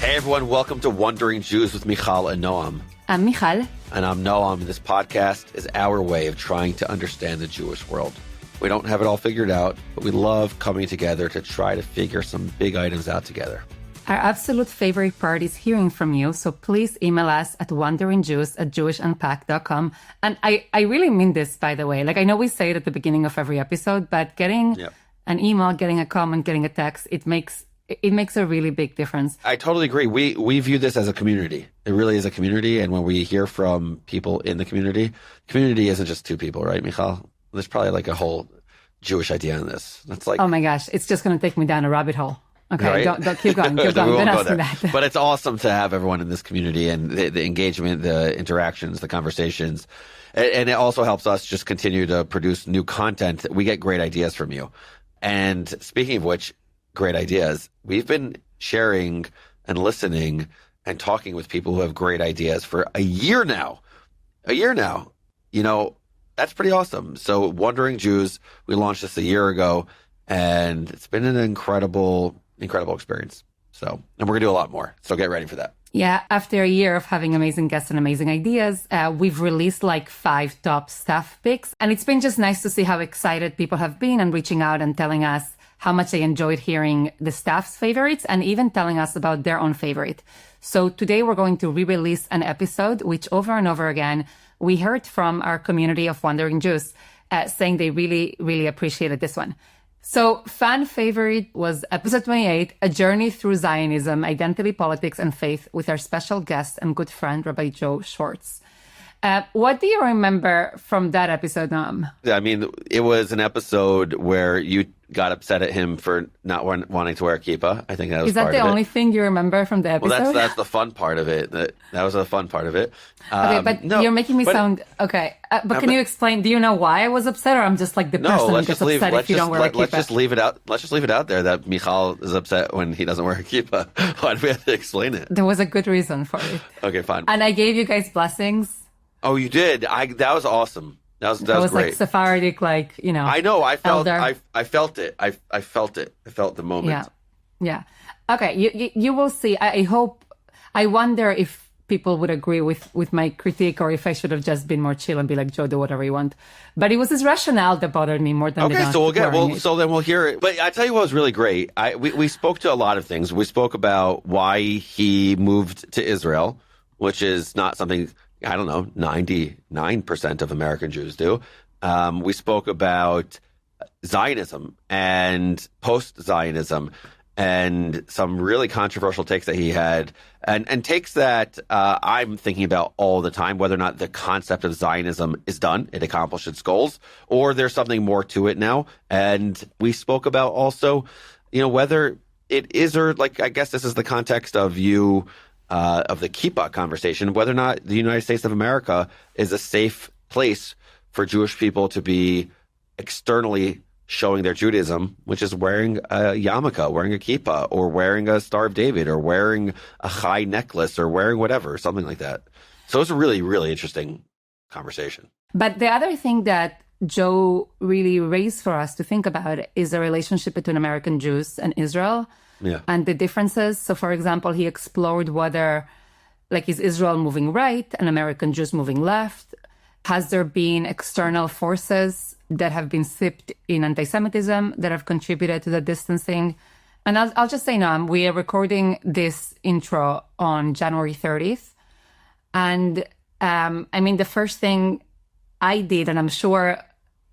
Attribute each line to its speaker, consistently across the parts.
Speaker 1: Hey everyone, welcome to Wondering Jews with Mijal and Noam.
Speaker 2: I'm Mijal.
Speaker 1: And I'm Noam, and this podcast is our way of trying to understand the Jewish world. We don't have it all figured out, but we love coming together to try to figure some big items out together.
Speaker 2: Our absolute favorite part is hearing from you, so please email us at WonderingJews@JewishUnpacked.com. And I really mean this, by the way. Like, I know we say it at the beginning of every episode, but getting an email, getting a comment, getting a text, it makes a really big difference.
Speaker 1: I totally agree. We view this as a community. It really is a community, and when we hear from people in the community isn't just two people, right, Mijal? There's probably like a whole Jewish idea in this. That's like,
Speaker 2: oh my gosh, it's just going to take me down a rabbit hole. Okay,
Speaker 1: right?
Speaker 2: don't keep going. Keep going. Don't ask me that.
Speaker 1: But it's awesome to have everyone in this community and the engagement, the interactions, the conversations. And it also helps us just continue to produce new content. We get great ideas from you. And speaking of which, great ideas. We've been sharing and listening and talking with people who have great ideas for a year now. You know, that's pretty awesome. So Wondering Jews, we launched this a year ago, and it's been an incredible experience. So, and we're going to do a lot more. So get ready for that.
Speaker 2: Yeah, after a year of having amazing guests and amazing ideas, we've released like 5 top staff picks. And it's been just nice to see how excited people have been and reaching out and telling us how much they enjoyed hearing the staff's favorites and even telling us about their own favorite. So today we're going to re-release an episode which over and over again, we heard from our community of Wondering Jews saying they really, really appreciated this one. So fan favorite was episode 28, A Journey Through Zionism, Identity, Politics, and Faith with our special guest and good friend, Rabbi Joe Schwartz. What do you remember from that episode, Noam?
Speaker 1: I mean, it was an episode where you got upset at him for not wanting to wear a kippah. I think that was
Speaker 2: Is that
Speaker 1: part of it.
Speaker 2: the only thing you remember from the episode?
Speaker 1: Well, that's the fun part of it. That was the fun part of it.
Speaker 2: Okay, but you're making me sound... Okay, but can you explain? Do you know why I was upset, or I'm just like the person who gets upset if you don't wear a kippah?
Speaker 1: Let's just leave it out. Let's just leave it out there that Mijal is upset when he doesn't wear a kippah. Why do we have to explain it?
Speaker 2: There was a good reason for it.
Speaker 1: Okay, fine.
Speaker 2: And I gave you guys blessings.
Speaker 1: Oh, you did? That was awesome. That was great.
Speaker 2: Like Sephardic, like, you know.
Speaker 1: I know. I felt
Speaker 2: elder.
Speaker 1: I felt it. I felt it. I felt the moment.
Speaker 2: Yeah. Okay. You will see. I wonder if people would agree with my critique, or if I should have just been more chill and be like, Joe, do whatever you want. But it was his rationale that bothered me more than
Speaker 1: okay. So then we'll hear it. But I tell you what was really great. We spoke to a lot of things. We spoke about why he moved to Israel, which is not something, I don't know, 99% of American Jews do. We spoke about Zionism and post-Zionism and some really controversial takes that he had and takes that I'm thinking about all the time, whether or not the concept of Zionism is done, it accomplished its goals, or there's something more to it now. And we spoke about also, whether it is, or like, I guess this is the context of you, of the kippah conversation, whether or not the United States of America is a safe place for Jewish people to be externally showing their Judaism, which is wearing a yarmulke, wearing a kippah, or wearing a Star of David, or wearing a chai necklace, or wearing whatever, something like that. So it's a really, really interesting conversation.
Speaker 2: But the other thing that Joe really raised for us to think about is the relationship between American Jews and Israel.
Speaker 1: Yeah.
Speaker 2: And the differences. So, for example, he explored whether, like, is Israel moving right and American Jews moving left? Has there been external forces that have been steeped in anti-Semitism that have contributed to the distancing? And I'll just say, Noam, we are recording this intro on January 30th. And, the first thing I did, and I'm sure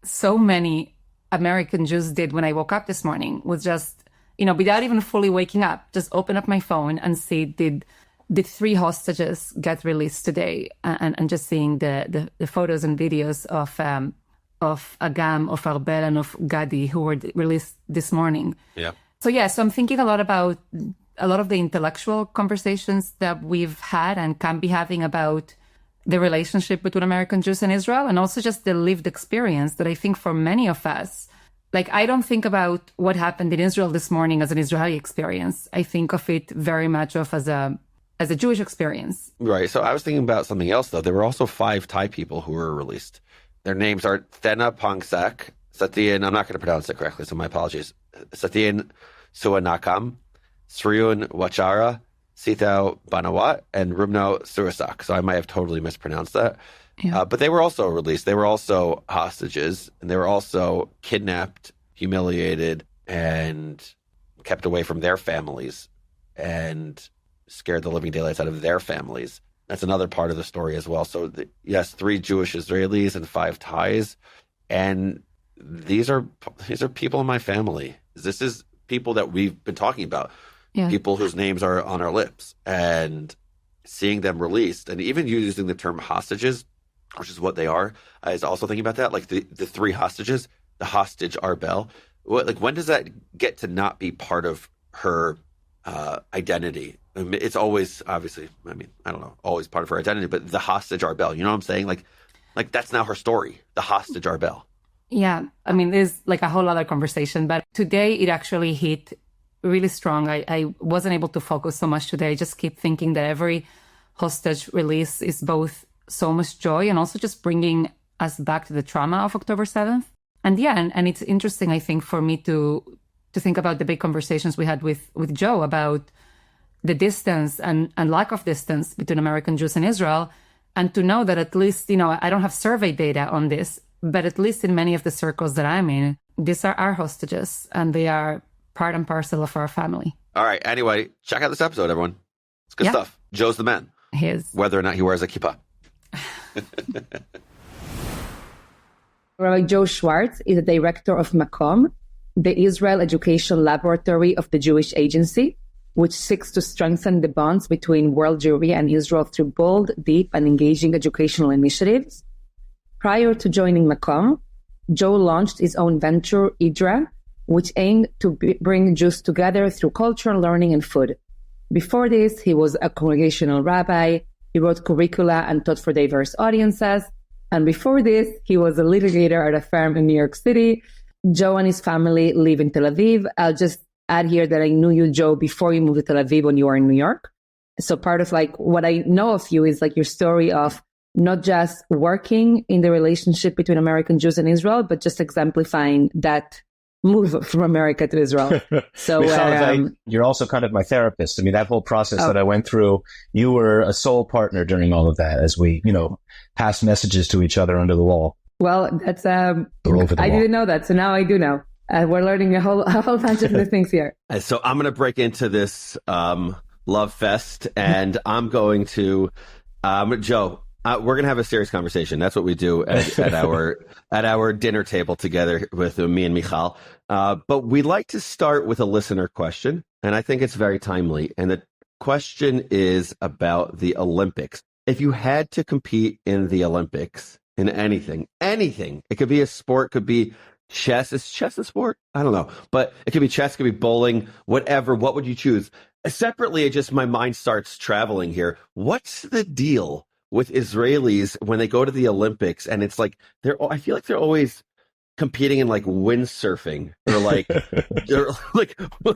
Speaker 2: so many American Jews did when I woke up this morning, was just, without even fully waking up, just open up my phone and see, did 3 hostages get released today? And just seeing the photos and videos of Agam, of Arbel, and of Gadi, who were released this morning.
Speaker 1: Yeah.
Speaker 2: So I'm thinking a lot about a lot of the intellectual conversations that we've had and can be having about the relationship between American Jews and Israel, and also just the lived experience that I think for many of us, like, I don't think about what happened in Israel this morning as an Israeli experience. I think of it very much as a Jewish experience.
Speaker 1: Right. So I was thinking about something else, though. There were also 5 Thai people who were released. Their names are Thena Pongsak, Satyen, I'm not going to pronounce it correctly, so my apologies, Satyen Suanakam, Sriun Wachara, Sithau Banawat, and Rumno Surasak. So I might have totally mispronounced that.
Speaker 2: Yeah.
Speaker 1: But they were also released. They were also hostages, and they were also kidnapped, humiliated, and kept away from their families and scared the living daylights out of their families. That's another part of the story as well. So, yes, 3 Jewish Israelis and 5 Thais. And these are people in my family. This is people that we've been talking about, people whose names are on our lips. And seeing them released, and even using the term hostages, which is what they are, I was also thinking about that. Like the 3 hostages, the hostage Arbel. When does that get to not be part of her identity? I mean, it's always, obviously, I don't know, always part of her identity, but the hostage Arbel, you know what I'm saying? Like that's now her story, the hostage Arbel.
Speaker 2: Yeah, there's like a whole other conversation, but today it actually hit really strong. I wasn't able to focus so much today. I just keep thinking that every hostage release is both so much joy and also just bringing us back to the trauma of October 7th. And and it's interesting, I think, for me to think about the big conversations we had with Joe about the distance and lack of distance between American Jews and Israel, and to know that at least, I don't have survey data on this, but at least in many of the circles that I'm in, these are our hostages, and they are part and parcel of our family.
Speaker 1: All right. Anyway, check out this episode, everyone. It's good stuff. Joe's the man. Whether or not he wears a kippah.
Speaker 3: Rabbi Joe Schwartz is the director of Makom, the Israel Education Laboratory of the Jewish Agency, which seeks to strengthen the bonds between world Jewry and Israel through bold, deep, and engaging educational initiatives. Prior to joining Makom, Joe launched his own venture, IDRA, which aimed to bring Jews together through culture, learning, and food. Before this, he was a congregational rabbi. He wrote curricula and taught for diverse audiences. And before this, he was a litigator at a firm in New York City. Joe and his family live in Tel Aviv. I'll just add here that I knew you, Joe, before you moved to Tel Aviv when you were in New York. So part of what I know of you is your story of not just working in the relationship between American Jews and Israel, but just exemplifying that move from America to Israel. So
Speaker 4: you're also kind of my therapist. That whole process that I went through, you were a sole partner during all of that as we, passed messages to each other under the wall.
Speaker 3: Well, that's I didn't know that, so now I do know. We're learning a whole bunch of new things here.
Speaker 1: So I'm going to break into this love fest, and I'm going to Joe. We're going to have a serious conversation. That's what we do at our dinner table together with me and Mijal. But we like to start with a listener question, and I think it's very timely. And the question is about the Olympics. If you had to compete in the Olympics in anything, it could be a sport, could be chess. Is chess a sport? I don't know. But it could be chess, it could be bowling, whatever. What would you choose? Separately, my mind starts traveling here. What's the deal with Israelis when they go to the Olympics, and it's I feel like they're always competing in windsurfing or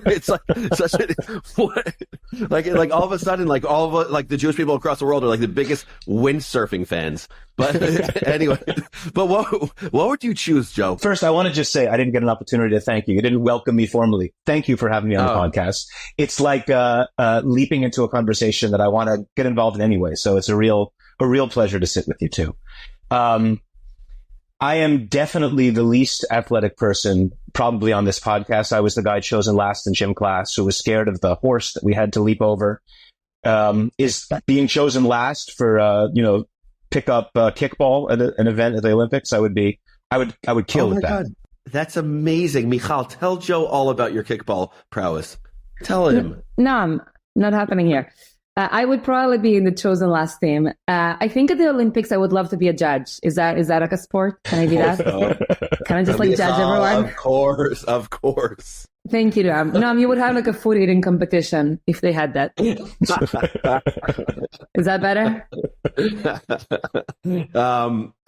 Speaker 1: it's such a all of a sudden all of the Jewish people across the world are the biggest windsurfing fans. But anyway, but what would you choose, Joe?
Speaker 4: First, I want to just say I didn't get an opportunity to thank you. You didn't welcome me formally. Thank you for having me on the podcast. It's like leaping into a conversation that I want to get involved in anyway. So it's a real pleasure to sit with you too. I am definitely the least athletic person probably on this podcast. I was the guy chosen last in gym class who was scared of the horse that we had to leap over. Is being chosen last for, pick up kickball at an event at the Olympics. I would kill with that. God.
Speaker 1: That's amazing. Mijal, tell Joe all about your kickball prowess. Tell him.
Speaker 3: No, not happening here. I would probably be in the chosen last team. I think at the Olympics, I would love to be a judge. Is that like a sport? Can I do that? Can I just judge everyone?
Speaker 1: Of course.
Speaker 3: Thank you, Noam. Noam, you would have a food eating competition if they had that. Is that better?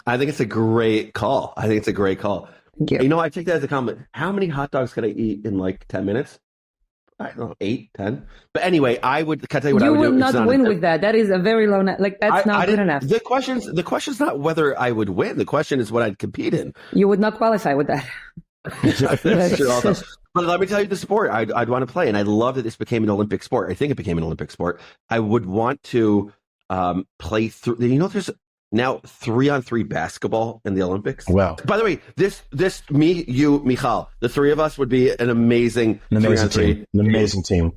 Speaker 1: I think it's a great call.
Speaker 3: Thank you.
Speaker 1: I take that as a compliment. How many hot dogs could I eat in 10 minutes? I don't know, 8, 10. But anyway, can I tell you what I would do?
Speaker 3: You would not win with that. That is a very low net. That's not good enough.
Speaker 1: The question's not whether I would win. The question is what I'd compete in.
Speaker 3: You would not qualify with that.
Speaker 1: That's true also. But let me tell you the sport I'd want to play, and I love that this became an Olympic sport. I think it became an Olympic sport. I would want to play through. You know, there's now 3-on-3 basketball in the Olympics.
Speaker 4: Wow.
Speaker 1: By the way, this me, you, Mijal, the three of us would be an amazing
Speaker 4: team. An amazing team.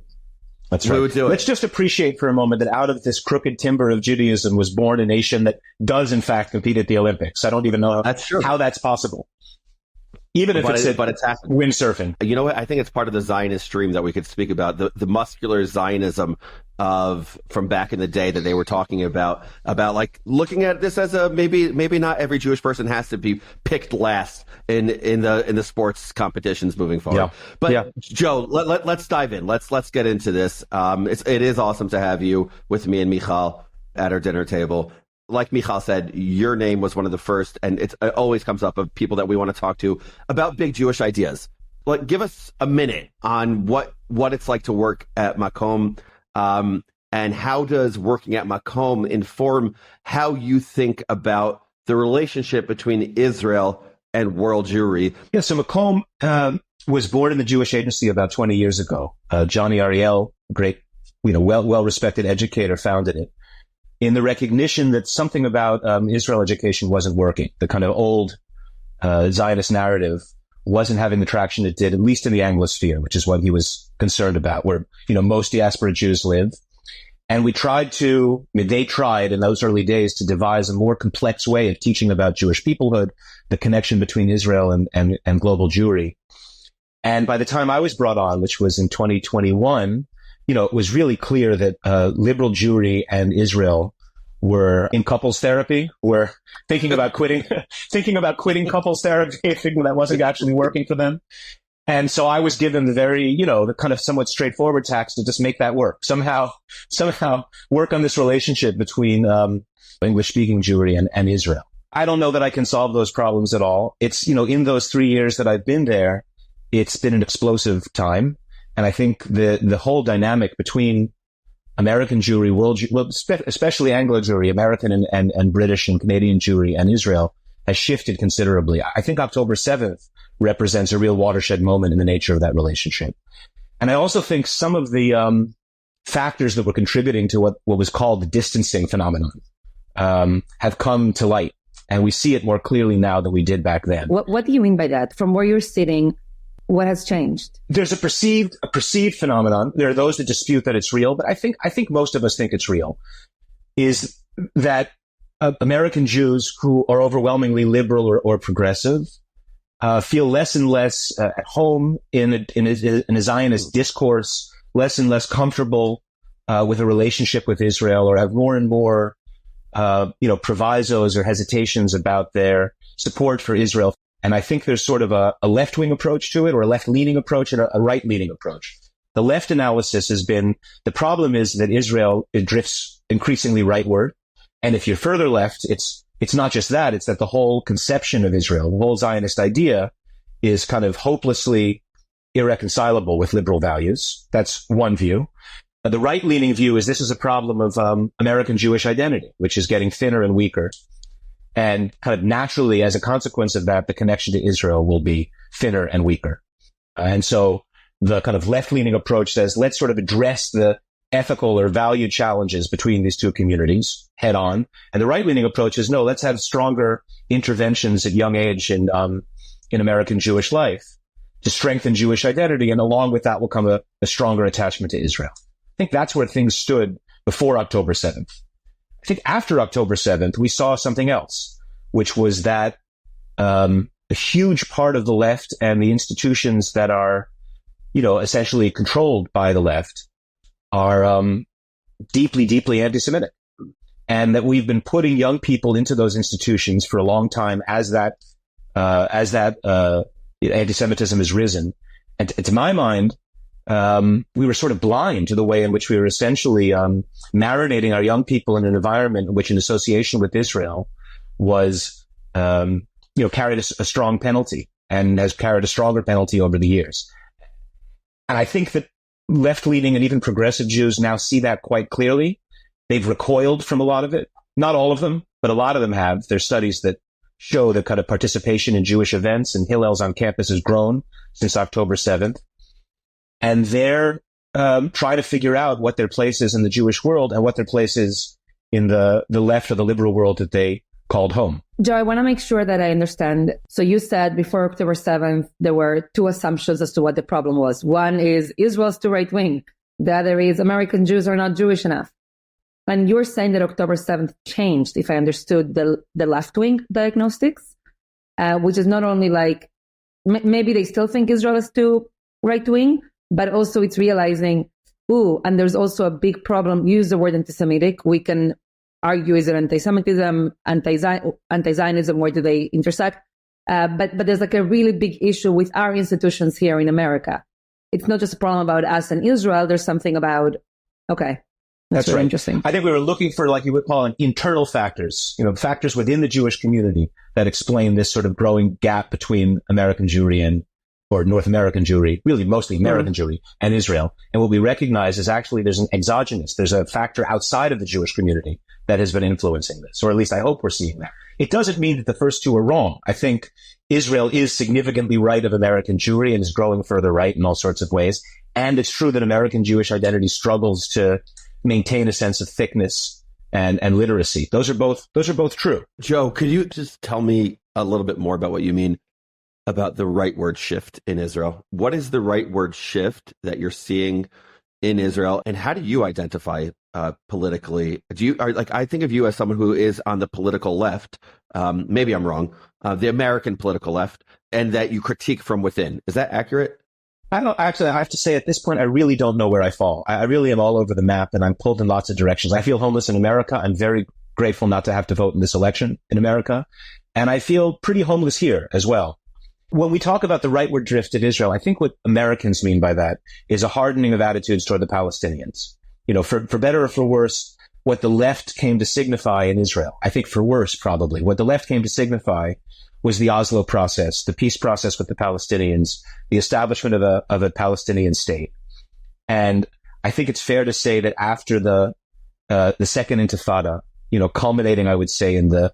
Speaker 4: That's right.
Speaker 1: We would do it.
Speaker 4: Let's just appreciate for a moment that out of this crooked timber of Judaism was born a nation that does, in fact, compete at the Olympics. I don't even know how that's possible. Even if it's windsurfing.
Speaker 1: You know what? I think it's part of the Zionist stream that we could speak about, the muscular Zionism from back in the day that they were talking about like looking at this as a maybe not every Jewish person has to be picked last in the sports competitions moving forward.
Speaker 4: Yeah.
Speaker 1: But Joe, let's dive in. Let's get into this. It is awesome to have you with me and Mijal at our dinner table. Like Mijal said, your name was one of the first, and it always comes up of people that we want to talk to about big Jewish ideas. Like, give us a minute on what it's like to work at Makom, and how does working at Makom inform how you think about the relationship between Israel and world Jewry?
Speaker 4: Yeah, so Makom was born in the Jewish Agency about 20 years ago. Johnny Ariel, great, well-respected educator, founded it in the recognition that something about Israel education wasn't working. The kind of old Zionist narrative wasn't having the traction it did, at least in the Anglosphere, which is what he was concerned about, where most diaspora Jews live. And they tried in those early days to devise a more complex way of teaching about Jewish peoplehood, the connection between Israel and global Jewry. And by the time I was brought on, which was in 2021, it was really clear that liberal Jewry and Israel were in couples therapy, were thinking about quitting couples therapy, thinking that wasn't actually working for them. And so I was given the kind of somewhat straightforward task to just make that work. Somehow work on this relationship between English-speaking Jewry and Israel. I don't know that I can solve those problems at all. It's, in those 3 years that I've been there, it's been an explosive time. And I think the whole dynamic between American Jewry, especially Anglo Jewry, American and British and Canadian Jewry and Israel has shifted considerably. I think October 7th represents a real watershed moment in the nature of that relationship. And I also think some of the factors that were contributing to what was called the distancing phenomenon have come to light. And we see it more clearly now than we did back then.
Speaker 3: What do you mean by that? From where you're sitting, what has changed? There's
Speaker 4: a perceived phenomenon. There are those that dispute that it's real, but I think most of us think it's real. Is that American Jews who are overwhelmingly liberal or progressive feel less and less at home in a Zionist discourse, less and less comfortable with a relationship with Israel, or have more and more provisos or hesitations about their support for Israel. And I think there's sort of a left-wing approach to it, or a left-leaning approach and a right-leaning approach. The left analysis has been, the problem is that Israel, it drifts increasingly rightward. And if you're further left, it's not just that, it's that the whole conception of Israel, the whole Zionist idea is kind of hopelessly irreconcilable with liberal values. That's one view. The right-leaning view is this is a problem of American Jewish identity, which is getting thinner and weaker. And kind of naturally, as a consequence of that, the connection to Israel will be thinner and weaker. And so the kind of left-leaning approach says, let's sort of address the ethical or value challenges between these two communities head on. And the right-leaning approach is, no, let's have stronger interventions at young age in American Jewish life to strengthen Jewish identity. And along with that will come a stronger attachment to Israel. I think that's where things stood before October 7th. I think after October 7th, we saw something else, which was that a huge part of the left and the institutions that are, essentially controlled by the left are deeply, deeply anti-Semitic. And that we've been putting young people into those institutions for a long time as that anti-Semitism has risen. And to my mind, we were sort of blind to the way in which we were essentially marinating our young people in an environment in which an association with Israel was, carried a strong penalty and has carried a stronger penalty over the years. And I think that left-leaning and even progressive Jews now see that quite clearly. They've recoiled from a lot of it. Not all of them, but a lot of them have. There's studies that show the kind of participation in Jewish events and Hillels on campus has grown since October 7th. And they're trying to figure out what their place is in the Jewish world and what their place is in the left or the liberal world that they called home.
Speaker 3: Joe, I want to make sure that I understand. So you said before October 7th, there were two assumptions as to what the problem was. One is Israel's too right wing. The other is American Jews are not Jewish enough. And you're saying that October 7th changed, if I understood the left wing diagnostics, which is not only like maybe they still think Israel is too right wing, but also it's realizing, and there's also a big problem. Use the word anti-Semitic. We can argue, is it anti-Semitism, anti-Zionism, where do they intersect? But there's like a really big issue with our institutions here in America. It's not just a problem about us and Israel. There's something about, That's really
Speaker 4: right.
Speaker 3: Interesting.
Speaker 4: I think we were looking for, like you would call it, internal factors, factors within the Jewish community that explain this sort of growing gap between American Jewry or North American Jewry, really mostly American Jewry and Israel. And what we recognize is actually there's a factor outside of the Jewish community that has been influencing this, or at least I hope we're seeing that. It doesn't mean that the first two are wrong. I think Israel is significantly right of American Jewry and is growing further right in all sorts of ways. And it's true that American Jewish identity struggles to maintain a sense of thickness and literacy. Those are both true.
Speaker 1: Joe, could you just tell me a little bit more about what you mean about the rightward shift in Israel? What is the rightward shift that you're seeing in Israel, and how do you identify politically? I think of you as someone who is on the political left. Maybe I'm wrong. The American political left, and that you critique from within. Is that accurate?
Speaker 4: I have to say at this point, I really don't know where I fall. I really am all over the map and I'm pulled in lots of directions. I feel homeless in America. I'm very grateful not to have to vote in this election in America. And I feel pretty homeless here as well. When we talk about the rightward drift in Israel, I think what Americans mean by that is a hardening of attitudes toward the Palestinians. For better or for worse, what the left came to signify in Israel, I think for worse probably, what the left came to signify was the Oslo process, the peace process with the Palestinians, the establishment of a Palestinian state. And I think it's fair to say that after the second intifada, culminating, I would say, in the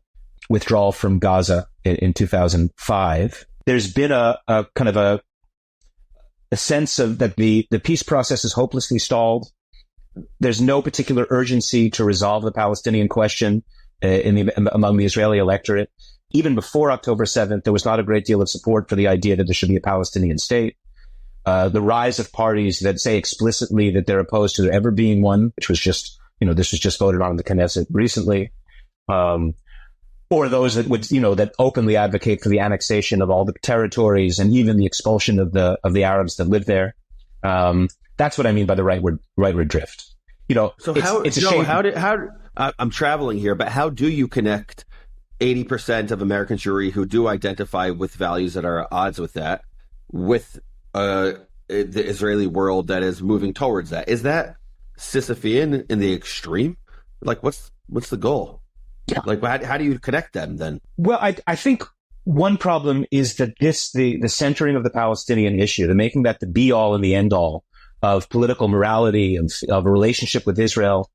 Speaker 4: withdrawal from Gaza in 2005, there's been a kind of a sense of that the peace process is hopelessly stalled. There's no particular urgency to resolve the Palestinian question among the Israeli electorate. Even before October 7th, there was not a great deal of support for the idea that there should be a Palestinian state. The rise of parties that say explicitly that they're opposed to there ever being one, which was just, this was just voted on in the Knesset recently, or those that would, that openly advocate for the annexation of all the territories and even the expulsion of the Arabs that live there. That's what I mean by the rightward drift.
Speaker 1: So I'm traveling here, but how do you connect 80% of American Jewry who do identify with values that are at odds with that, with the Israeli world that is moving towards that? Is that Sisyphean in the extreme? Like, what's the goal? Yeah. Like, how do you connect them then? Well,
Speaker 4: I think one problem is that the centering of the Palestinian issue, the making that the be all and the end all of political morality and of a relationship with Israel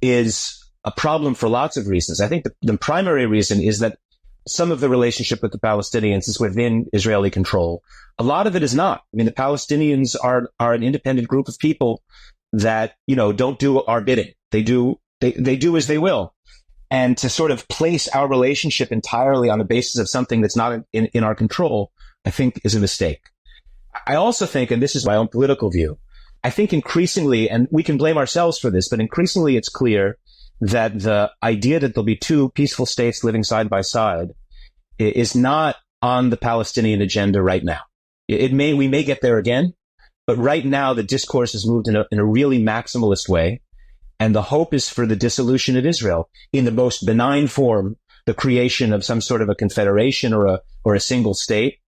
Speaker 4: is a problem for lots of reasons. I think the primary reason is that some of the relationship with the Palestinians is within Israeli control. A lot of it is not. I mean, the Palestinians are an independent group of people that, don't do our bidding. They do as they will. And to sort of place our relationship entirely on the basis of something that's not in our control, I think is a mistake. I also think, and this is my own political view, I think increasingly, and we can blame ourselves for this, but increasingly it's clear that the idea that there'll be two peaceful states living side by side is not on the Palestinian agenda right now. We may get there again, but right now the discourse has moved in a really maximalist way. And the hope is for the dissolution of Israel in the most benign form, the creation of some sort of a confederation or a single state.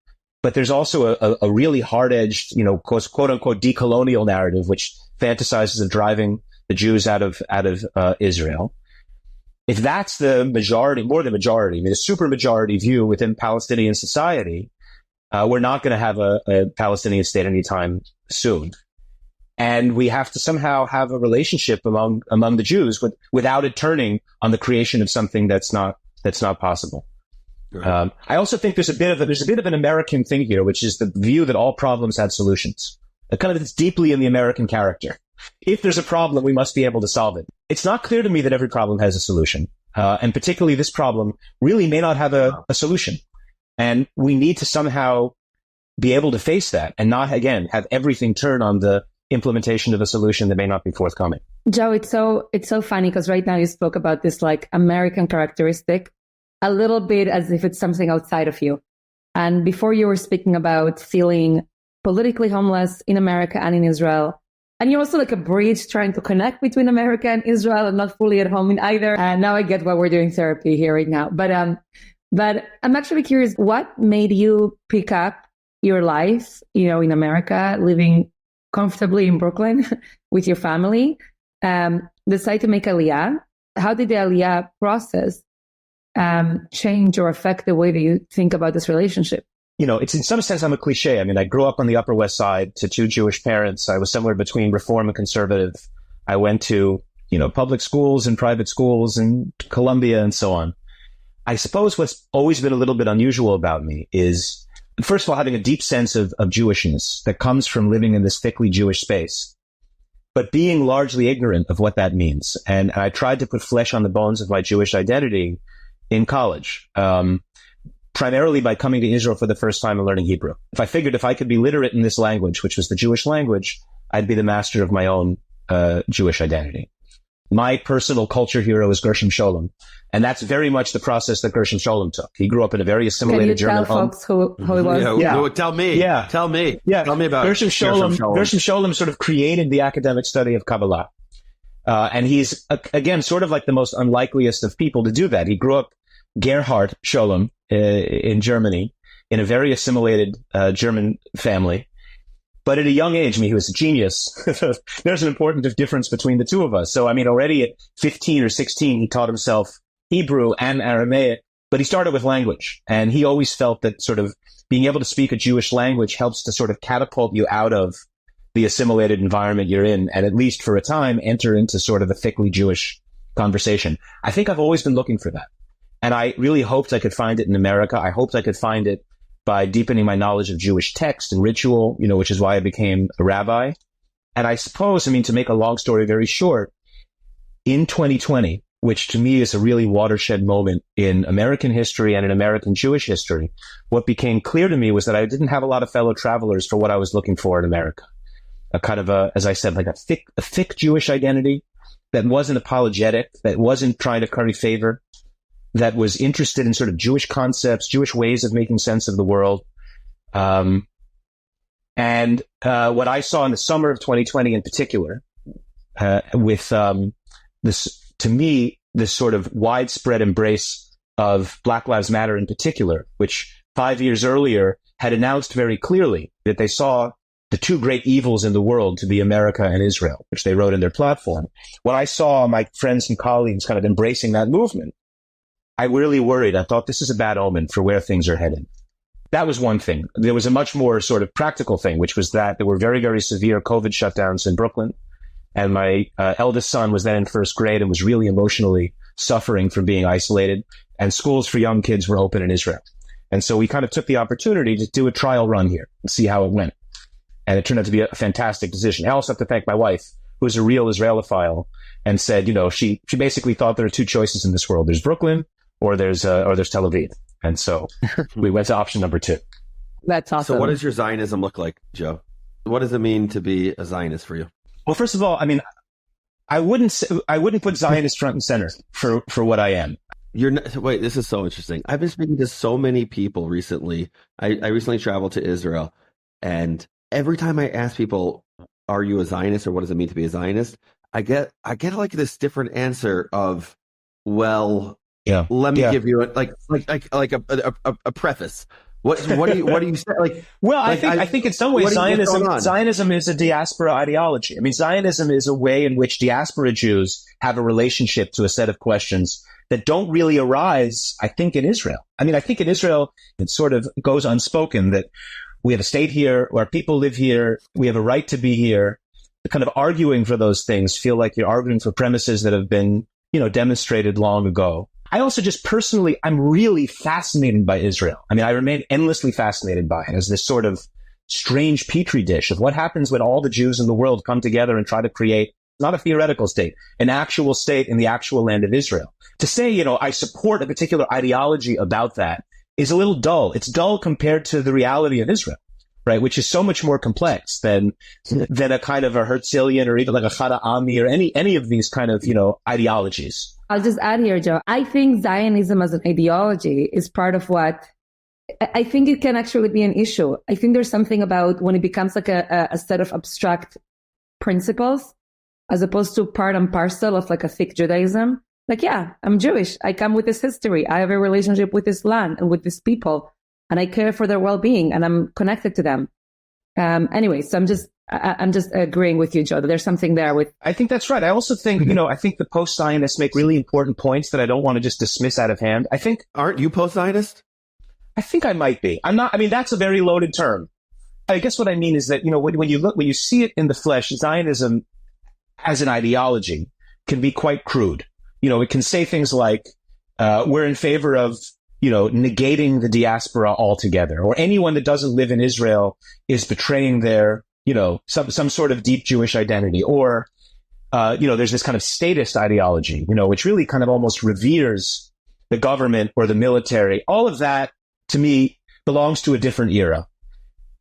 Speaker 4: But there's also a really hard-edged, quote unquote decolonial narrative, which fantasizes of driving the Jews out of Israel. If that's the majority, more than majority, the super majority view within Palestinian society, we're not going to have a Palestinian state anytime soon. And we have to somehow have a relationship among the Jews without it turning on the creation of something that's not possible.
Speaker 1: Right.
Speaker 4: I also think there's a bit of an American thing here, which is the view that all problems have solutions. It's deeply in the American character. If there's a problem, we must be able to solve it. It's not clear to me that every problem has a solution. And particularly this problem really may not have a solution. And we need to somehow be able to face that and not, again, have everything turn on the implementation of a solution that may not be forthcoming.
Speaker 3: Joe, it's so funny because right now you spoke about this like American characteristic a little bit as if it's something outside of you. And before you were speaking about feeling politically homeless in America and in Israel. And you're also like a bridge trying to connect between America and Israel and not fully at home in either. And now I get why we're doing therapy here right now. But I'm actually curious, what made you pick up your life, in America, living comfortably in Brooklyn with your family, decide to make Aliyah? How did the Aliyah process change or affect the way that you think about this relationship?
Speaker 4: It's in some sense, I'm a cliche. I grew up on the Upper West Side to two Jewish parents. I was somewhere between Reform and conservative. I went to, public schools and private schools and Columbia and so on. I suppose what's always been a little bit unusual about me is, first of all, having a deep sense of Jewishness that comes from living in this thickly Jewish space, but being largely ignorant of what that means. And I tried to put flesh on the bones of my Jewish identity in college. Primarily by coming to Israel for the first time and learning Hebrew. I figured if I could be literate in this language, which was the Jewish language, I'd be the master of my own Jewish identity. My personal culture hero is Gershom Scholem, and that's very much the process that Gershom Scholem took. He grew up in a very assimilated German home.
Speaker 3: Can you tell folks who he was?
Speaker 1: Yeah. Tell me. Yeah. Tell me. Yeah. Tell me about
Speaker 4: Gershom Scholem. Gershom Scholem sort of created the academic study of Kabbalah. And he's, again, sort of like the most unlikeliest of people to do that. He grew up Gerhard Scholem in Germany, in a very assimilated German family. But at a young age, he was a genius. There's an important difference between the two of us. So, already at 15 or 16, he taught himself Hebrew and Aramaic, but he started with language. And he always felt that sort of being able to speak a Jewish language helps to sort of catapult you out of the assimilated environment you're in, and at least for a time, enter into sort of a thickly Jewish conversation. I think I've always been looking for that. And I really hoped I could find it in America. I hoped I could find it by deepening my knowledge of Jewish text and ritual, which is why I became a rabbi. And I suppose, to make a long story very short, in 2020, which to me is a really watershed moment in American history and in American Jewish history, what became clear to me was that I didn't have a lot of fellow travelers for what I was looking for in America. A kind of as I said, like a thick Jewish identity that wasn't apologetic, that wasn't trying to curry favor, that was interested in sort of Jewish concepts, Jewish ways of making sense of the world. And what I saw in the summer of 2020 in particular, with this, to me, this sort of widespread embrace of Black Lives Matter in particular, which 5 years earlier had announced very clearly that they saw the two great evils in the world to be America and Israel, which they wrote in their platform. When I saw my friends and colleagues kind of embracing that movement, I really worried. I thought this is a bad omen for where things are headed. That was one thing. There was a much more sort of practical thing, which was that there were very, very severe COVID shutdowns in Brooklyn. And my eldest son was then in first grade and was really emotionally suffering from being isolated. And schools for young kids were open in Israel. And so we kind of took the opportunity to do a trial run here and see how it went. And it turned out to be a fantastic decision. I also have to thank my wife, who's a real Israelophile, and said, she basically thought there are two choices in this world. There's Brooklyn or there's Tel Aviv. And so we went to option number 2.
Speaker 3: That's awesome.
Speaker 1: So what does your Zionism look like, Joe? What does it mean to be a Zionist for you?
Speaker 4: Well, first of all, I wouldn't put Zionist front and center for what I am.
Speaker 1: Wait, this is so interesting. I've been speaking to so many people recently. I recently traveled to Israel, and every time I ask people, are you a Zionist or what does it mean to be a Zionist? I get like this different answer of, well,
Speaker 4: yeah,
Speaker 1: let me give you a preface. What do you say? Like,
Speaker 4: well, I think in some ways Zionism is a diaspora ideology. Zionism is a way in which diaspora Jews have a relationship to a set of questions that don't really arise, I think, in Israel. I think in Israel, it sort of goes unspoken that we have a state here, our people live here, we have a right to be here. Kind of arguing for those things feel like you're arguing for premises that have been, demonstrated long ago. I also just personally, I'm really fascinated by Israel. I mean, I remain endlessly fascinated by it as this sort of strange petri dish of what happens when all the Jews in the world come together and try to create not a theoretical state, an actual state in the actual land of Israel. To say, you know, I support a particular ideology about that is a little dull. It's dull compared to the reality of Israel, right? Which is so much more complex than a kind of a Herzlian or even like a Chada Ami or any of these kind of, you know, ideologies.
Speaker 3: I'll just add here, Joe. I think Zionism as an ideology is part of what I think it can actually be an issue. I think there's something about when it becomes like a set of abstract principles as opposed to part and parcel of like a thick Judaism. Like, yeah, I'm Jewish. I come with this history. I have a relationship with this land and with these people, and I care for their well-being, and I'm connected to them. Anyway, so I'm just agreeing with you, Joe, that there's something there with.
Speaker 4: I think that's right. I also think, you know, I think the post-Zionists make really important points that I don't want to just dismiss out of hand. I think.
Speaker 1: Aren't you post-Zionist?
Speaker 4: I think I might be. I'm not. I mean, that's a very loaded term. I guess what I mean is that, you know, when you see it in the flesh, Zionism as an ideology can be quite crude. You know, it can say things like, we're in favor of, you know, negating the diaspora altogether, or anyone that doesn't live in Israel is betraying their, you know, some sort of deep Jewish identity, or, you know, there's this kind of statist ideology, you know, which really kind of almost reveres the government or the military. All of that, to me, belongs to a different era.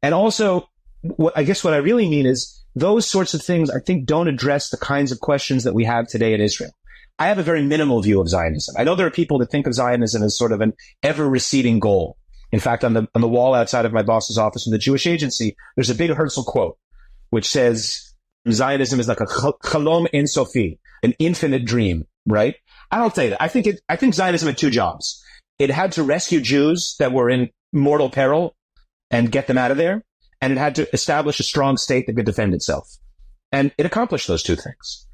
Speaker 4: And also, what I really mean is those sorts of things, I think, don't address the kinds of questions that we have today in Israel. I have a very minimal view of Zionism. I know there are people that think of Zionism as sort of an ever-receding goal. In fact, on the wall outside of my boss's office in the Jewish Agency, there's a big Herzl quote, which says Zionism is like a chalom ein sofi, an infinite dream, right? I don't say that. I think Zionism had two jobs. It had to rescue Jews that were in mortal peril and get them out of there, and it had to establish a strong state that could defend itself. And it accomplished those two things.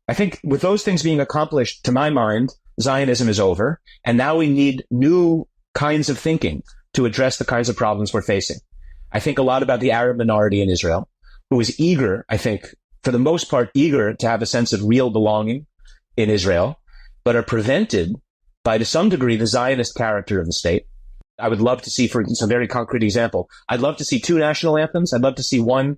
Speaker 4: I think with those things being accomplished, to my mind, Zionism is over, and now we need new kinds of thinking to address the kinds of problems we're facing. I think a lot about the Arab minority in Israel, who is eager, I think, for the most part, eager to have a sense of real belonging in Israel, but are prevented by, to some degree, the Zionist character of the state. I would love to see, for instance, a very concrete example, I'd love to see two national anthems. I'd love to see one,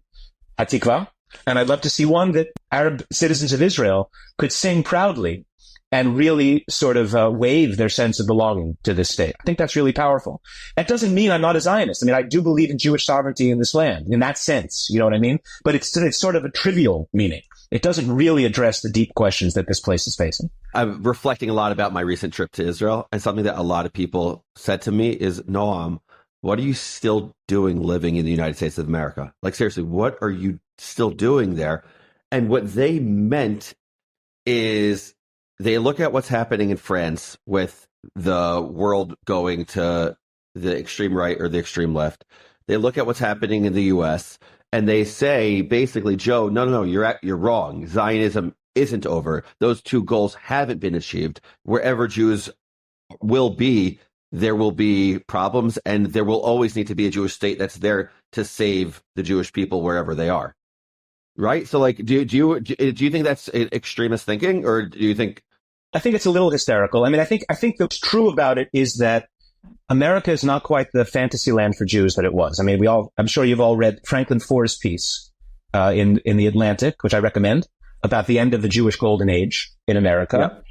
Speaker 4: Hatikva, and I'd love to see one that Arab citizens of Israel could sing proudly and really sort of wave their sense of belonging to this state. I think that's really powerful. That doesn't mean I'm not a Zionist. I mean, I do believe in Jewish sovereignty in this land, in that sense, you know what I mean? But it's sort of a trivial meaning. It doesn't really address the deep questions that this place is facing.
Speaker 1: I'm reflecting a lot about my recent trip to Israel, and something that a lot of people said to me is, Noam, what are you still doing living in the United States of America? Like, seriously, what are you still doing there? And what they meant is they look at what's happening in France with the world going to the extreme right or the extreme left. They look at what's happening in the U.S., and they say, basically, Joe, no, you're wrong. Zionism isn't over. Those two goals haven't been achieved. Wherever Jews will be, there will be problems, and there will always need to be a Jewish state that's there to save the Jewish people wherever they are. Right? So, like, do you think that's extremist thinking, or do you think?
Speaker 4: I think it's a little hysterical. I mean, I think what's true about it is that America is not quite the fantasy land for Jews that it was. I mean, I'm sure you've all read Franklin Foer's piece in the Atlantic, which I recommend, about the end of the Jewish Golden Age in America. Yeah.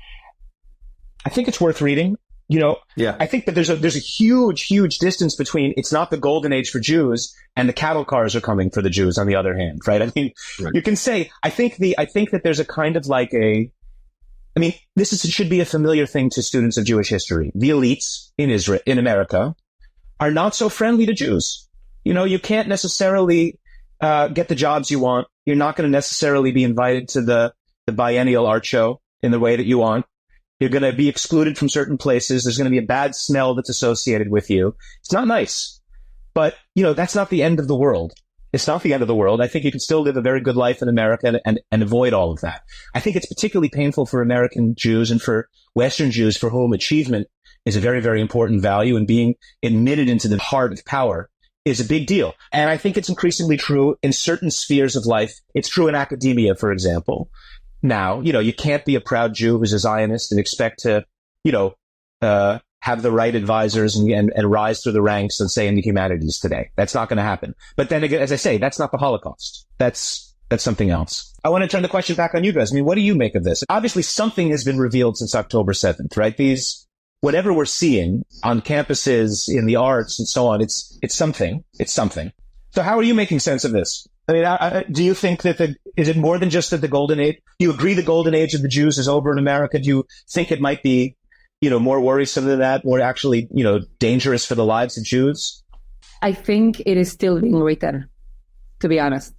Speaker 4: I think it's worth reading. You know, yeah. I think that there's a huge distance between it's not the Golden Age for Jews and the cattle cars are coming for the Jews on the other hand, right? I mean, right. You can say, I think that there's a kind of like this should be a familiar thing to students of Jewish history. The elites in America are not so friendly to Jews. You know, you can't necessarily get the jobs you want. You're not going to necessarily be invited to the biennial art show in the way that you want. You're going to be excluded from certain places. There's going to be a bad smell that's associated with you. It's not nice. But, you know, that's not the end of the world. It's not the end of the world. I think you can still live a very good life in America and avoid all of that. I think it's particularly painful for American Jews and for Western Jews for whom achievement is a very, very important value, and being admitted into the heart of power is a big deal. And I think it's increasingly true in certain spheres of life. It's true in academia, for example. Now, you know, you can't be a proud Jew who's a Zionist and expect to, you know, have the right advisors and rise through the ranks and say in the humanities today. That's not going to happen. But then again, as I say, that's not the Holocaust. That's something else. I want to turn the question back on you guys. I mean, what do you make of this? Obviously, something has been revealed since October 7th, right? Whatever we're seeing on campuses, in the arts and so on, it's something. It's something. So how are you making sense of this? I mean, do you think that is it more than just that the golden age? Do you agree the golden age of the Jews is over in America? Do you think it might be, more worrisome than that, more actually, dangerous for the lives of Jews?
Speaker 3: I think it is still being written, to be honest.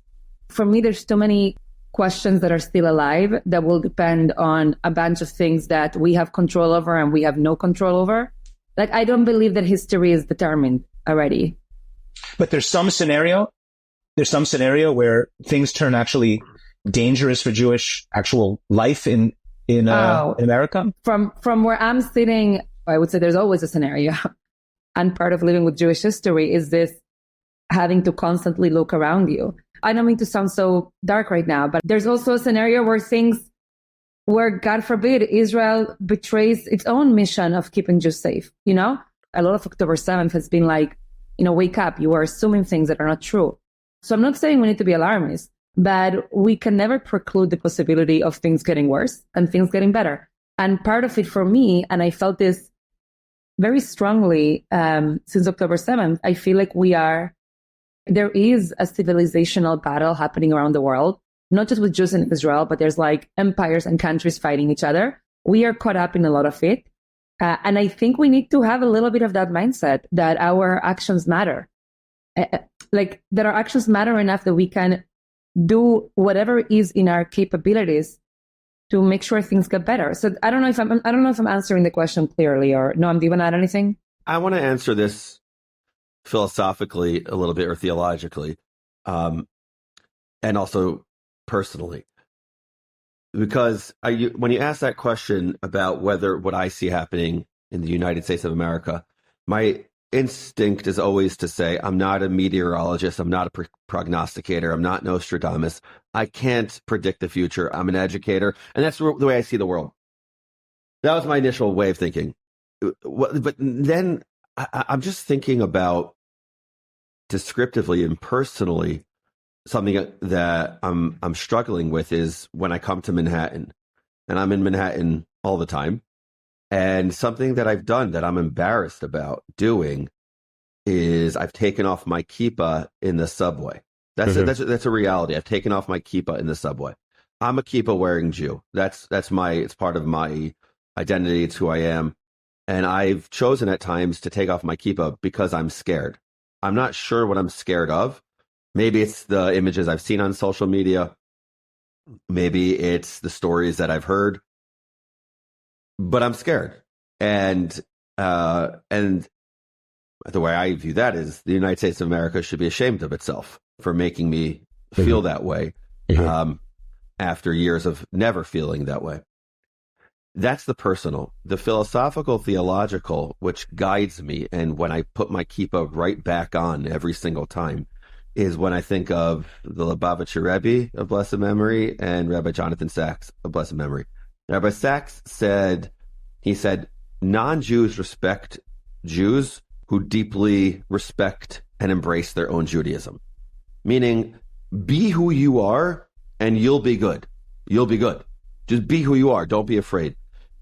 Speaker 3: For me, there's too many questions that are still alive that will depend on a bunch of things that we have control over and we have no control over. Like, I don't believe that history is determined already. But
Speaker 4: there's some scenario where things turn actually dangerous for Jewish actual life in America?
Speaker 3: From where I'm sitting, I would say there's always a scenario. And part of living with Jewish history is this having to constantly look around you. I don't mean to sound so dark right now, but there's also a scenario where, God forbid, Israel betrays its own mission of keeping Jews safe. A lot of October 7th has been like, wake up, you are assuming things that are not true. So I'm not saying we need to be alarmist, but we can never preclude the possibility of things getting worse and things getting better. And part of it for me, and I felt this very strongly since October 7th, I feel like there is a civilizational battle happening around the world, not just with Jews in Israel, but there's like empires and countries fighting each other. We are caught up in a lot of it. And I think we need to have a little bit of that mindset that our actions matter. That our actions matter enough that we can do whatever is in our capabilities to make sure things get better. So I don't know if I'm answering the question clearly, or Noam, do you want to add anything?
Speaker 1: I want to answer this philosophically a little bit, or theologically, and also personally, because when you ask that question about what I see happening in the United States of America, my instinct is always to say, I'm not a meteorologist, I'm not a prognosticator, I'm not Nostradamus, I can't predict the future, I'm an educator, and that's the way I see the world. That was my initial way of thinking. But then I'm just thinking about, descriptively and personally, something that I'm struggling with is when I come to Manhattan, and I'm in Manhattan all the time, and something that I've done that I'm embarrassed about doing is I've taken off my kippah in the subway. That's a reality. I've taken off my kippah in the subway. I'm a kippah wearing Jew. It's part of my identity. It's who I am. And I've chosen at times to take off my kippah because I'm scared. I'm not sure what I'm scared of. Maybe it's the images I've seen on social media. Maybe it's the stories that I've heard. But I'm scared. And the way I view that is the United States of America should be ashamed of itself for making me feel that way after years of never feeling that way. That's the personal. The philosophical, theological, which guides me, and when I put my kippah right back on every single time, is when I think of the Lubavitcher Rebbe of blessed memory and Rabbi Jonathan Sachs of blessed memory. Rabbi Sachs said, non-Jews respect Jews who deeply respect and embrace their own Judaism. Meaning, be who you are and you'll be good. You'll be good. Just be who you are. Don't be afraid.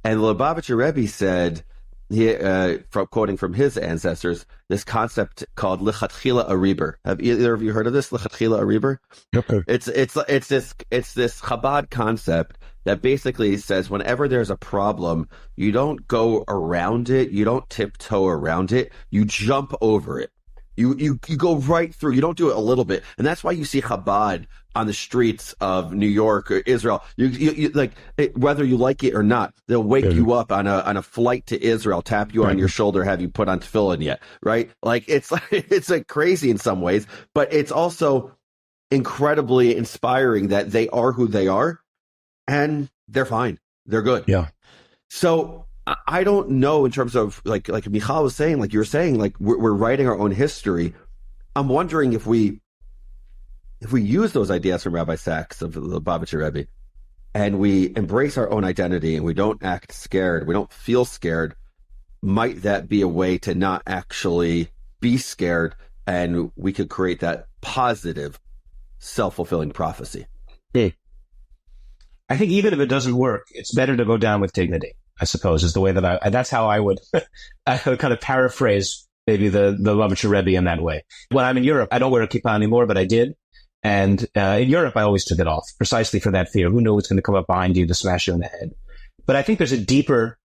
Speaker 1: And the Lubavitcher Rebbe said, quoting from his ancestors, this concept called lichatchila ariber. Have either of you heard of this? Lichatchila ariber?
Speaker 4: Okay.
Speaker 1: It's this Chabad concept that basically says whenever there's a problem, you don't go around it, you don't tiptoe around it, you jump over it. You go right through. You don't do it a little bit, and that's why you see Chabad on the streets of New York or Israel. You like it, whether you like it or not. They'll wake you up on a flight to Israel, tap you on your shoulder, have you put on tefillin yet? Right? Like it's like crazy in some ways, but it's also incredibly inspiring that they are who they are, and they're fine. They're good.
Speaker 4: Yeah.
Speaker 1: So I don't know in terms of like Mijal was saying, like you were saying, like we're writing our own history. I'm wondering if we use those ideas from Rabbi Sachs of the Lubavitcher Rebbe, and we embrace our own identity and we don't act scared, we don't feel scared, might that be a way to not actually be scared, and we could create that positive, self-fulfilling prophecy?
Speaker 4: I think even if it doesn't work, it's better to go down with dignity, I suppose, is the way that that's how I would kind of paraphrase maybe the Lubavitcher Rebbe in that way. When I'm in Europe, I don't wear a kippah anymore, but I did. And in Europe, I always took it off precisely for that fear. Who knew what's going to come up behind you to smash you in the head? But I think there's a deeper,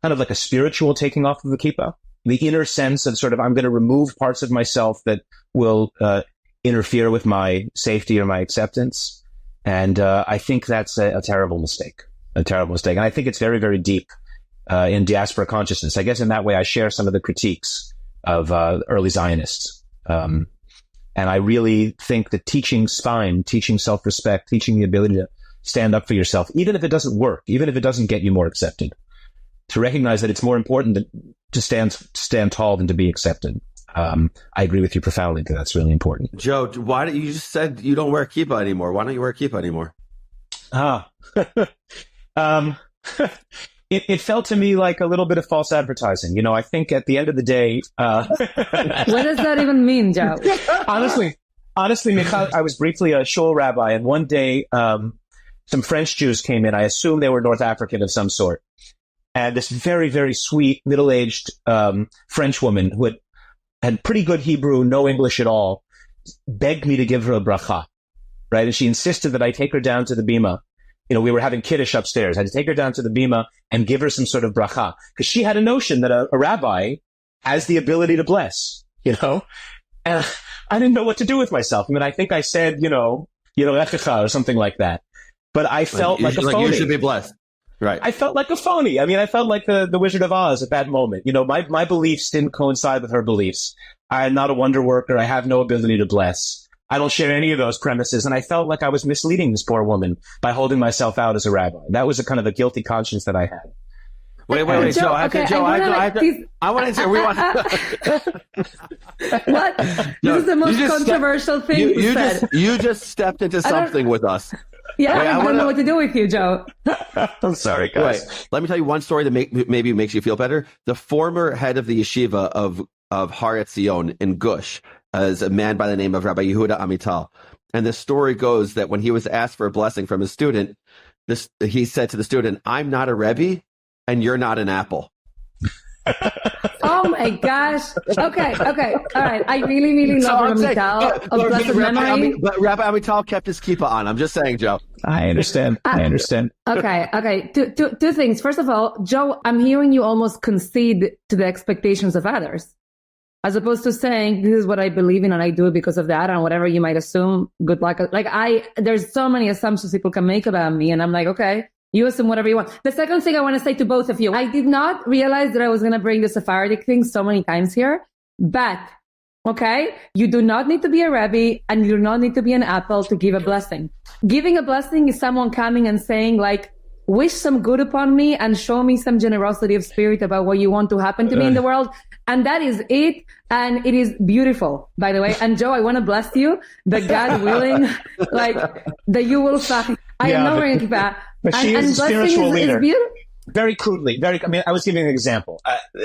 Speaker 4: kind of like a spiritual taking off of the kippah, the inner sense of sort of, I'm going to remove parts of myself that will interfere with my safety or my acceptance. And I think that's a terrible mistake, And I think it's very, very deep in diaspora consciousness. I guess in that way, I share some of the critiques of early Zionists. And I really think that teaching spine, teaching self-respect, teaching the ability to stand up for yourself, even if it doesn't work, even if it doesn't get you more accepted, to recognize that it's more important to stand tall than to be accepted. I agree with you profoundly that that's really important.
Speaker 1: Joe, why don't you just said you don't wear kippah anymore? Why don't you wear kippah anymore?
Speaker 4: It felt to me like a little bit of false advertising. You know, I think at the end of the day,
Speaker 3: what does that even mean, Joe?
Speaker 4: Honestly, Mijal, I was briefly a shul rabbi, and one day, some French Jews came in. I assume they were North African of some sort. And this very, very sweet, middle-aged, French woman who had pretty good Hebrew, no English at all, begged me to give her a bracha, right? And she insisted that I take her down to the bima. You know, we were having kiddush upstairs. I had to take her down to the bima and give her some sort of bracha, because she had a notion that a rabbi has the ability to bless, you know? And I didn't know what to do with myself. I mean, I think I said, or something like that. But I felt like a phony.
Speaker 1: You should be blessed. Right.
Speaker 4: I felt like a phony. I mean, I felt like the Wizard of Oz at that moment. You know, my beliefs didn't coincide with her beliefs. I am not a wonder worker. I have no ability to bless. I don't share any of those premises. And I felt like I was misleading this poor woman by holding myself out as a rabbi. That was a kind of a guilty conscience that I had.
Speaker 1: Wait, Joe. I want to say, we want
Speaker 3: What? This is the most controversial thing you said.
Speaker 1: You just stepped into something with us.
Speaker 3: Yeah, I don't know what to do with you, Joe.
Speaker 4: I'm sorry, guys.
Speaker 1: Wait, let me tell you one story that maybe makes you feel better. The former head of the yeshiva of Har Etzion in Gush is a man by the name of Rabbi Yehuda Amital. And the story goes that when he was asked for a blessing from his student, he said to the student, "I'm not a Rebbe, and you're not an apple."
Speaker 3: Oh my gosh. Okay. All right. I really, really love Rabbi Amital of blessed memory.
Speaker 1: But Rabbi Amital kept his kippah on. I'm just saying, Joe.
Speaker 4: I understand.
Speaker 3: Okay. Two things. First of all, Joe, I'm hearing you almost concede to the expectations of others, as opposed to saying, this is what I believe in and I do it because of that, and whatever you might assume, good luck. There's so many assumptions people can make about me, and I'm like, okay, you assume whatever you want. The second thing I want to say to both of you, I did not realize that I was going to bring the Sephardic thing so many times here, but, okay, you do not need to be a Rebbe and you do not need to be an apple to give a blessing. Giving a blessing is someone coming and saying, like, wish some good upon me and show me some generosity of spirit about what you want to happen to me in the world. And that is it. And it is beautiful, by the way. And Joe, I want to bless you that God willing, that you will find. I am not wearing a kippah.
Speaker 4: But she is a spiritual leader. Very crudely. I was giving an example.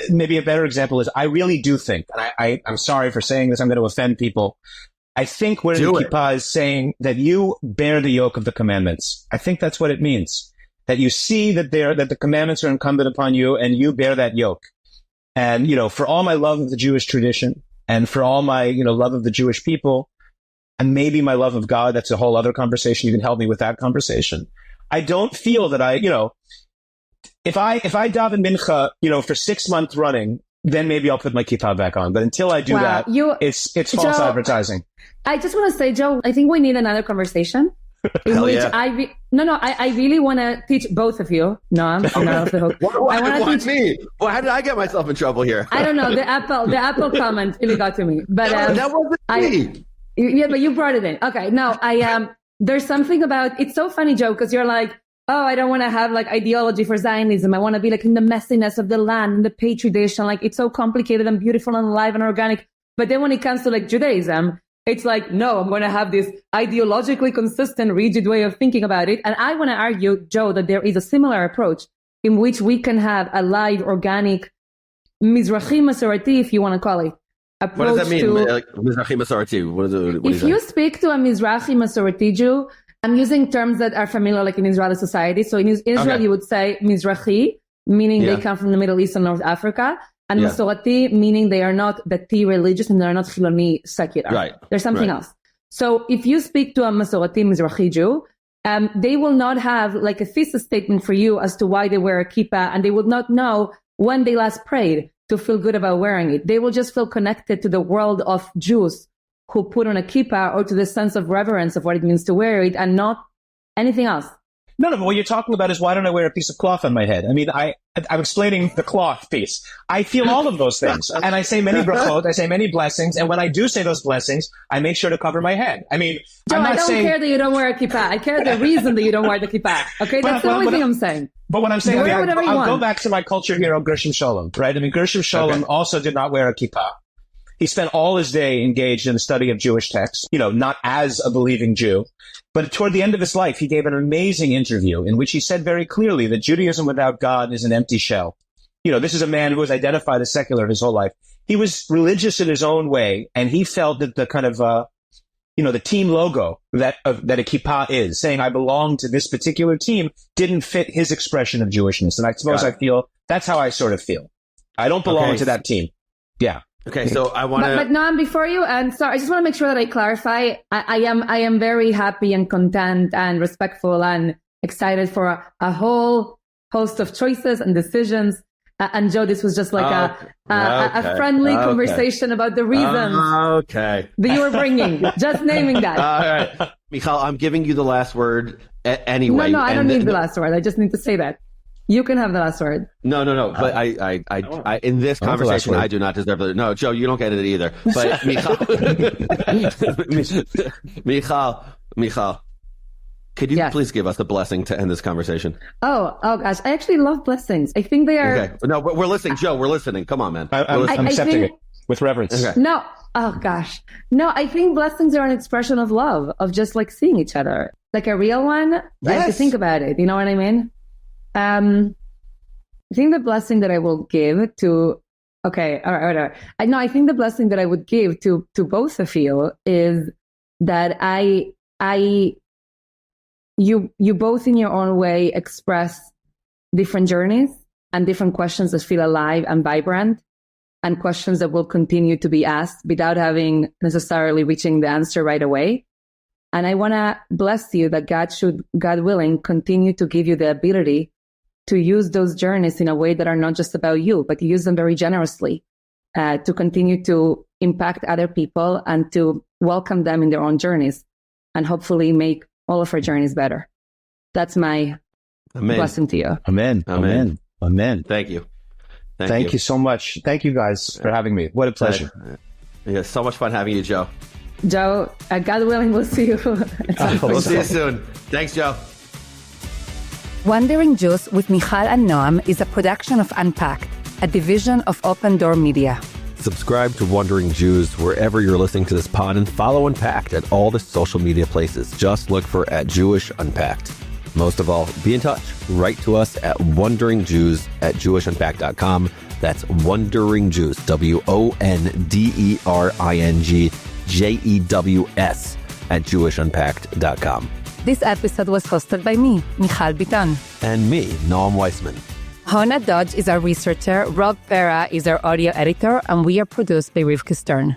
Speaker 4: Maybe a better example is I really do think, and I'm sorry for saying this, I'm going to offend people. I think wearing the kippah is saying that you bear the yoke of the commandments. I think that's what it means. That you see that the commandments are incumbent upon you and you bear that yoke. And, for all my love of the Jewish tradition and for all my, love of the Jewish people and maybe my love of God, that's a whole other conversation. You can help me with that conversation. I don't feel that if I daven mincha, for 6 months running, then maybe I'll put my kippah back on. But until I do that, it's false advertising. I
Speaker 3: just want to say, Joe, I think we need another conversation. In which I really want to teach both of you. No, I'm not off the hook.
Speaker 1: Why me? Well, how did I get myself in trouble here?
Speaker 3: I don't know. The apple comment really got to me. But
Speaker 1: that wasn't me.
Speaker 3: Yeah, but you brought it in. Okay, no, there's something about, it's so funny, Joe, because you're like, oh, I don't want to have ideology for Zionism. I want to be in the messiness of the land and the petri dish, and it's so complicated and beautiful and alive and organic. But then when it comes to Judaism, it's no, I'm going to have this ideologically consistent, rigid way of thinking about it. And I want to argue, Joe, that there is a similar approach in which we can have a live, organic, Mizrahi Masorti, if you want to call it, approach
Speaker 1: What does that mean?
Speaker 3: to...
Speaker 1: Mizrahi Masarati. What
Speaker 3: If you speak to a Mizrahi Masorti Jew, I'm using terms that are familiar like in Israeli society. So in Israel, you would say Mizrahi, meaning they come from the Middle East and North Africa, and Masorati, meaning they are not Dati religious and they are not Chiloni secular.
Speaker 1: Right.
Speaker 3: There's something else. So if you speak to a Masorati Mizrahi Jew, they will not have like a thesis statement for you as to why they wear a kippah, and they would not know when they last prayed to feel good about wearing it. They will just feel connected to the world of Jews who put on a kippah, or to the sense of reverence of what it means to wear it, and not anything else.
Speaker 4: No, but what you're talking about is, why don't I wear a piece of cloth on my head? I mean, I'm explaining the cloth piece. I feel all of those things. And I say many brachot, I say many blessings. And when I do say those blessings, I make sure to cover my head. I mean,
Speaker 3: Joe, I don't care that you don't wear a kippah. I care the reason that you don't wear the kippah. Okay, that's the only thing I'm saying.
Speaker 4: But what I'm saying, I'll go back to my culture hero, Gershom Scholem, right? I mean, Gershom Scholem also did not wear a kippah. He spent all his day engaged in the study of Jewish texts, not as a believing Jew. But toward the end of his life, he gave an amazing interview in which he said very clearly that Judaism without God is an empty shell. This is a man who was identified as secular his whole life. He was religious in his own way, and he felt that the kind of, the team logo that a kippah is, saying I belong to this particular team, didn't fit his expression of Jewishness. And I suppose that's how I sort of feel. I don't belong to that team. Yeah.
Speaker 1: Okay, so I want to...
Speaker 3: But Noam, before you answer, I just want to make sure that I clarify. I am very happy and content and respectful and excited for a whole host of choices and decisions. And Joe, this was just like a friendly conversation about the reasons that you were bringing. Just naming that.
Speaker 1: All right. Mijal, I'm giving you the last word anyway.
Speaker 3: No, I don't need the last word. I just need to say that. You can have the last word.
Speaker 1: No. But I in this conversation, I do not deserve it. No, Joe, you don't get it either. But Mijal, could you please give us the blessing to end this conversation?
Speaker 3: Oh gosh, I actually love blessings. I think they are.
Speaker 1: Okay. No, but we're listening, Joe. We're listening. Come on, man.
Speaker 4: I'm accepting it with reverence. Okay.
Speaker 3: No. Oh gosh. No, I think blessings are an expression of love, of just like seeing each other, like a real one. Yes. I have to think about it. You know what I mean? I think the blessing that I will give to, all right. I think the blessing that I would give to both of you is that you both in your own way express different journeys and different questions that feel alive and vibrant, and questions that will continue to be asked without having necessarily reaching the answer right away. And I want to bless you that God willing, continue to give you the ability to use those journeys in a way that are not just about you, but use them very generously to continue to impact other people and to welcome them in their own journeys, and hopefully make all of our journeys better. That's my blessing to you.
Speaker 4: Amen.
Speaker 1: Thank you.
Speaker 4: Thank you so much. Thank you guys for having me. What a pleasure.
Speaker 1: Yeah, so much fun having you, Joe.
Speaker 3: Joe, God willing, we'll see you.
Speaker 1: We'll see you soon. Thanks, Joe.
Speaker 2: Wondering Jews with Mijal and Noam is a production of Unpacked, a division of OpenDor Media.
Speaker 1: Subscribe to Wondering Jews wherever you're listening to this pod, and follow Unpacked at all the social media places. Just look for @JewishUnpacked. Most of all, be in touch. Write to us at WonderingJews @JewishUnpacked.com. That's WonderingJews, WonderingJews @JewishUnpacked.com.
Speaker 2: This episode was hosted by me, Michal Biton.
Speaker 1: And me, Noam Weissman.
Speaker 2: Hona Dodge is our researcher, Rob Pera is our audio editor, and we are produced by Rivka Stern.